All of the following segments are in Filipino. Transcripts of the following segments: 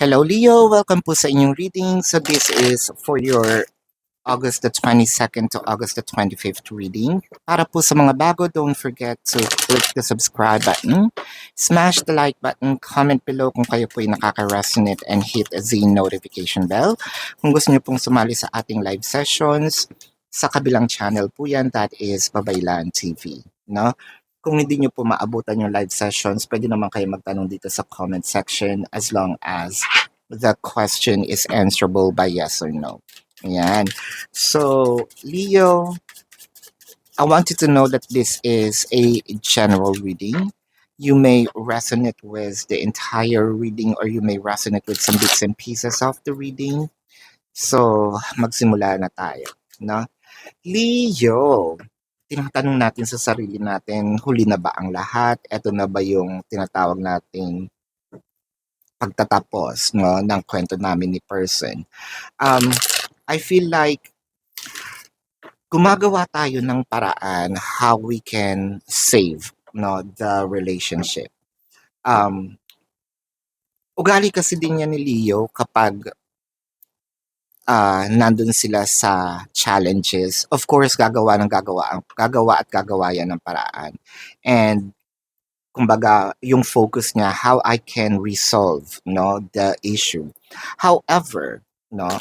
Hello Leo, welcome po sa inyong reading. So this is for your August the 22nd to August the 25th reading. Para po sa mga bago, don't forget to click the subscribe button, smash the like button, comment below kung kayo po ay nakaka-resonate and hit the notification bell. Kung gusto niyo pong sumali sa ating live sessions, sa kabilang channel po yan, that is Babaylan TV. No? Kung hindi nyo po maabutan yung live sessions, pwede naman kayo magtanong dito sa comment section as long as the question is answerable by yes or no. Ayan. So, Leo, I want you to know that this is a general reading. You may resonate with the entire reading or you may resonate with some bits and pieces of the reading. So, magsimula na tayo. No? Leo, tinatanong natin sa sarili natin, huli na ba ang lahat? Ito na ba yung tinatawag nating pagtatapos ng kwento namin ni person? I feel like gumagawa tayo ng paraan how we can save the relationship. Um, Ugali kasi din yan ni Leo kapag nandun sila sa challenges. Of course, gagawa at gagawa yan ng paraan. And kumbaga, yung focus niya, how I can resolve the issue. However, no,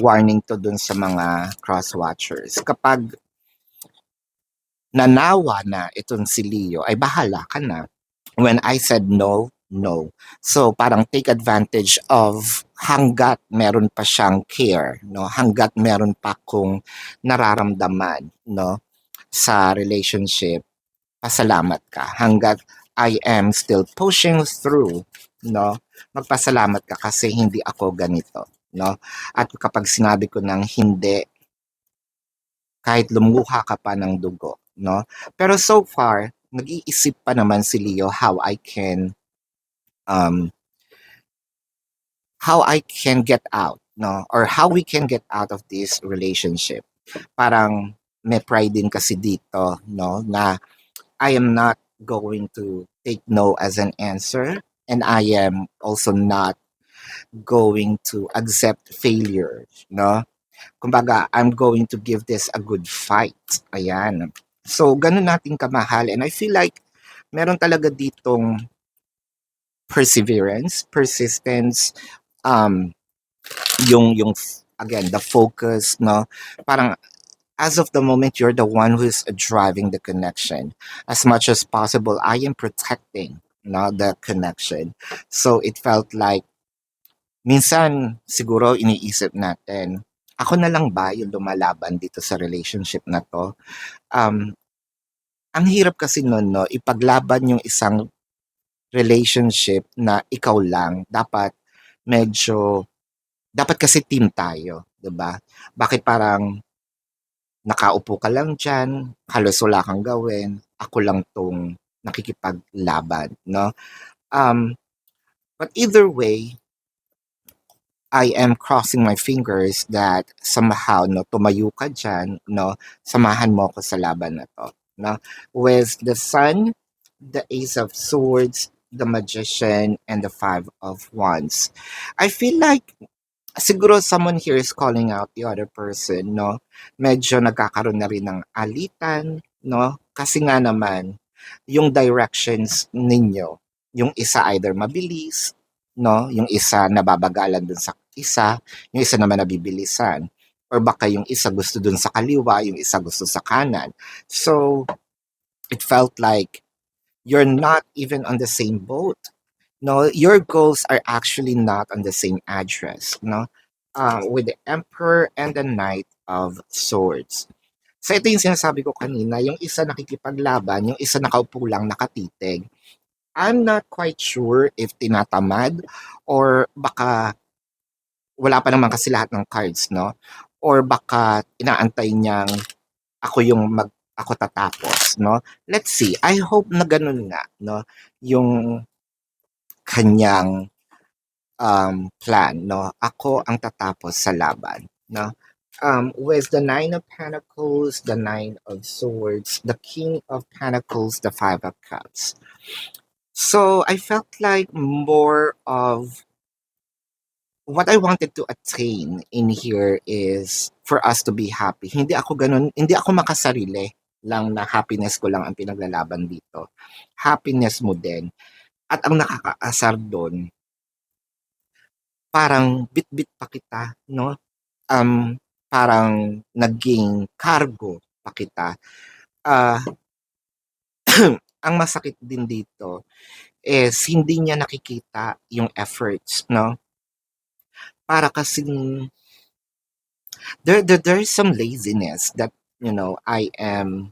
warning to dun sa mga cross-watchers. Kapag nanawa na itong si Leo, ay bahala ka na. When I said no, no. So parang take advantage of hanggat meron pa siyang care, no? Hanggat meron pa kung nararamdaman, no, sa relationship, pasalamat ka. Hanggat I am still pushing through, no, magpasalamat ka kasi hindi ako ganito, no? At kapag sinabi ko ng hindi, kahit lumuha ka pa ng dugo, no? Pero so far, nag-iisip pa naman si Leo um how I can get out, no? Or how we can get out of this relationship. Parang may pride din kasi dito, no, na I am not going to take no as an answer, and I am also not going to accept failure, no? Kumbaga, I'm going to give this a good fight. Ayan. So, ganun natin kamahal. And I feel like meron talaga ditong perseverance, persistence, um, again, the focus, no? Parang as of the moment, you're the one who's driving the connection. As much as possible, I am protecting the connection. So it felt like, minsan siguro iniisip natin, ako na lang ba yung lumalaban dito sa relationship na to? Um, ang hirap kasi nun, no, ipaglaban yung isang relationship na ikaw lang. Dapat kasi team tayo, 'di ba? Bakit parang nakaupo ka lang diyan, halos wala kang gawin, ako lang 'tong nakikipaglaban, 'no? But either way, I am crossing my fingers that somehow, no, tumayo ka diyan, 'no, samahan mo ako sa laban na 'to, 'no? With the Sun, the Ace of Swords, the Magician, and the Five of Wands. I feel like siguro someone here is calling out the other person, no? Medyo nagkakaroon na rin ng alitan, no? Kasi nga naman, yung directions ninyo, yung isa either mabilis, no? Yung isa nababagalan dun sa isa, yung isa naman nabibilisan. Or baka yung isa gusto dun sa kaliwa, yung isa gusto sa kanan. So, it felt like you're not even on the same boat. No, your goals are actually not on the same address, no? With the Emperor and the Knight of Swords. So ito yung sinasabi ko kanina, yung isa nakikipaglaban, yung isa nakaupo lang nakatitig. I'm not quite sure if tinatamad or baka wala pa naman kasi lahat ng cards, no? Or baka inaantay niyang ako tatapos, no? Let's see. I hope na ganun nga, no? Yung kanyang plan, no? Ako ang tatapos sa laban, no? With the Nine of Pentacles, the Nine of Swords, the King of Pentacles, the Five of Cups. So I felt like more of what I wanted to attain in here is for us to be happy. Hindi ako ganun, hindi ako makasarili lang na happiness ko lang ang pinaglalaban dito. Happiness mo din. At ang nakakaasar doon, parang bit-bit pa kita, no? Um, Parang naging cargo pa kita. Ah, ang masakit din dito is hindi niya nakikita yung efforts, no? Para kasing there is some laziness that I am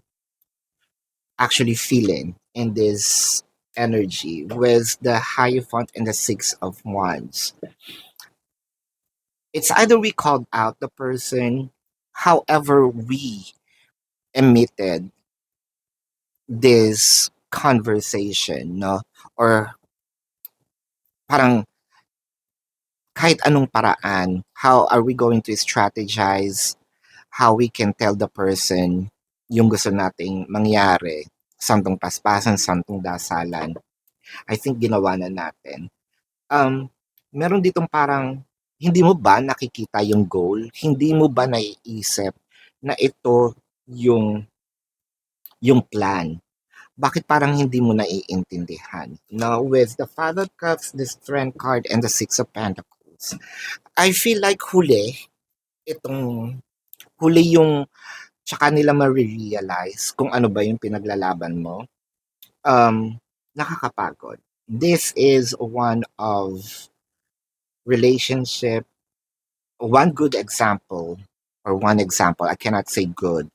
actually feeling in this energy with the Hierophant and the Six of Wands. It's either we called out the person, however we emitted this conversation, no? Or parang kahit anong paraan, how are we going to strategize how we can tell the person yung gusto nating mangyari, santong paspasan, santong dasalan. I think ginawa na natin. Meron ditong parang, hindi mo ba nakikita yung goal? Hindi mo ba naiisip na ito yung yung plan? Bakit parang hindi mo naiintindihan? Now, with the Five of Cups, the Strength card, and the Six of Pentacles, I feel like itong huli yung tsaka nila ma-realize kung ano ba yung pinaglalaban mo. Nakakapagod. This is one of relationship, one good example, or one example, I cannot say good,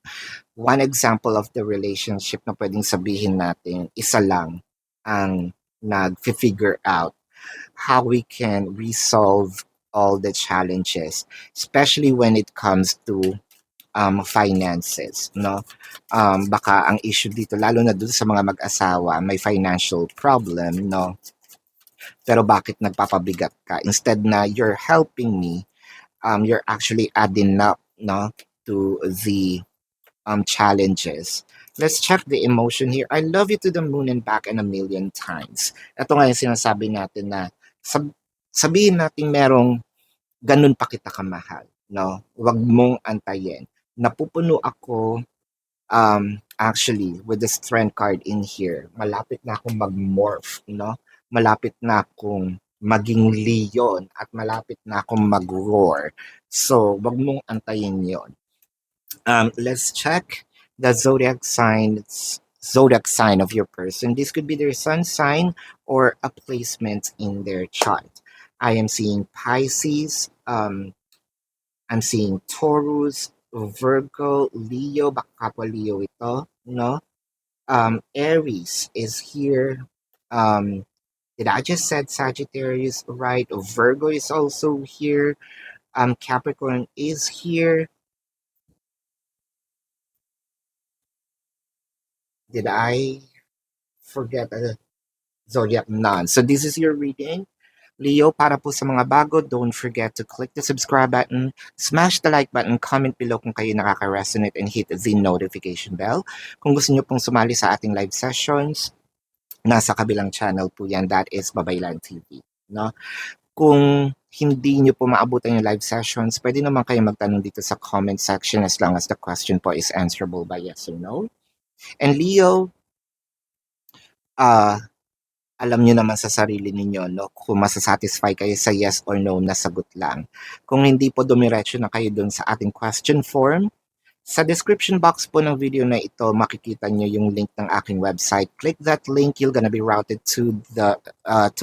one example of the relationship na pwedeng sabihin natin, isa lang ang nag-figure out how we can resolve all the challenges, especially when it comes to finances, no? Baka ang issue dito, lalo na dun sa mga mag-asawa, may financial problem, no? Pero bakit nagpapabigat ka? Instead na you're helping me, you're actually adding up, no, to the challenges. Let's check the emotion here. I love you to the moon and back and a million times. Ito nga yung sinasabi natin na sabihin natin merong ganun pa kita kamahal, no? Huwag mong antayin. Napupuno ako actually with the strength card in here. Malapit na akong mag-morph, no? Malapit na akong maging leon at malapit na akong mag-roar. So, wag mong antayin yon. Let's check the zodiac sign of your person. This could be their sun sign or a placement in their chart. I am seeing Pisces. I'm seeing Taurus, Virgo, Leo. Baka kapwa Leo ito, no? Aries is here. Did I just said Sagittarius right? Virgo is also here. Capricorn is here. Did I forget a zodiac? None. So this is your reading. Leo, para po sa mga bago, don't forget to click the subscribe button, smash the like button, comment below kung kayo nakaka-resonate, and hit the notification bell. Kung gusto nyo pong sumali sa ating live sessions, nasa kabilang channel po yan, that is Babaylan TV. No? Kung hindi nyo po maabutan yung live sessions, pwede naman kayo magtanong dito sa comment section as long as the question po is answerable by yes or no. And Leo, alam nyo naman sa sarili ninyo, no, kung masasatisfy kayo sa yes or no na sagot lang. Kung hindi po, dumiretso na kayo dun sa ating question form. Sa description box po ng video na ito, makikita nyo yung link ng aking website. Click that link, you're gonna be routed to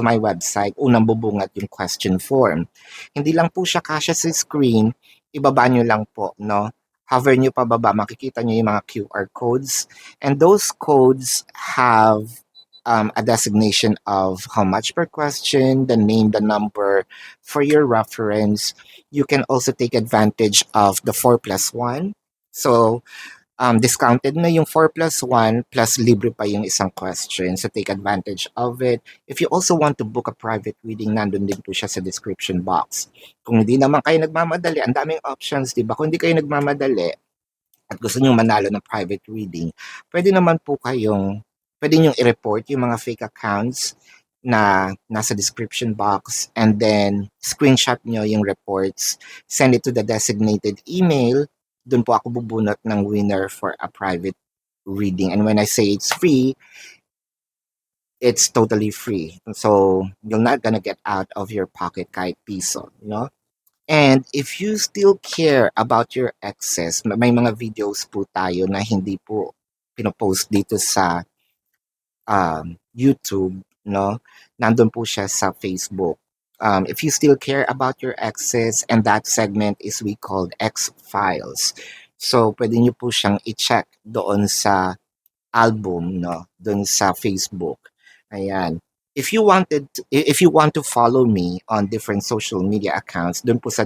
my website. Unang bubungat yung question form. Hindi lang po siya kasya sa screen, ibaba nyo lang po, no? Hover nyo pababa, makikita nyo yung mga QR codes. And those codes have a designation of how much per question, the name, the number for your reference. You can also take advantage of the 4+1. So, discounted na yung 4+1 plus libre pa yung isang question. So, take advantage of it. If you also want to book a private reading, nandun din po siya sa description box. Kung hindi naman kayo nagmamadali, ang daming options, di ba? Kung hindi kayo nagmamadali at gusto nyo manalo ng private reading, pwede nyo i-report yung mga fake accounts na nasa description box, and then screenshot nyo yung reports, send it to the designated email. Doon po ako bubunot ng winner for a private reading. And when I say it's free, it's totally free. So you're not gonna get out of your pocket kahit piso, you know? And if you still care about your exes, may mga videos po tayo na hindi po pinopost dito sa YouTube, no? Nandun po siya sa Facebook. If you still care about your exes, and that segment is we called X Files. So, pwede nyo po siyang i-check doon sa album, no? Doon sa Facebook. Ayan. If you want to follow me on different social media accounts, doon po sa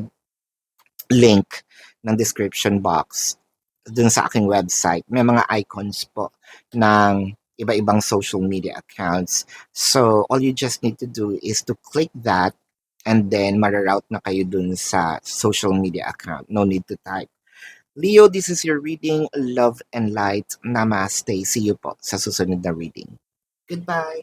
link ng description box dun sa aking website, may mga icons po ng iba-ibang social media accounts. So, all you just need to do is to click that, and then mararoute na kayo dun sa social media account. No need to type. Leo, this is your reading. Love and light. Namaste. See you po sa susunod na reading. Goodbye.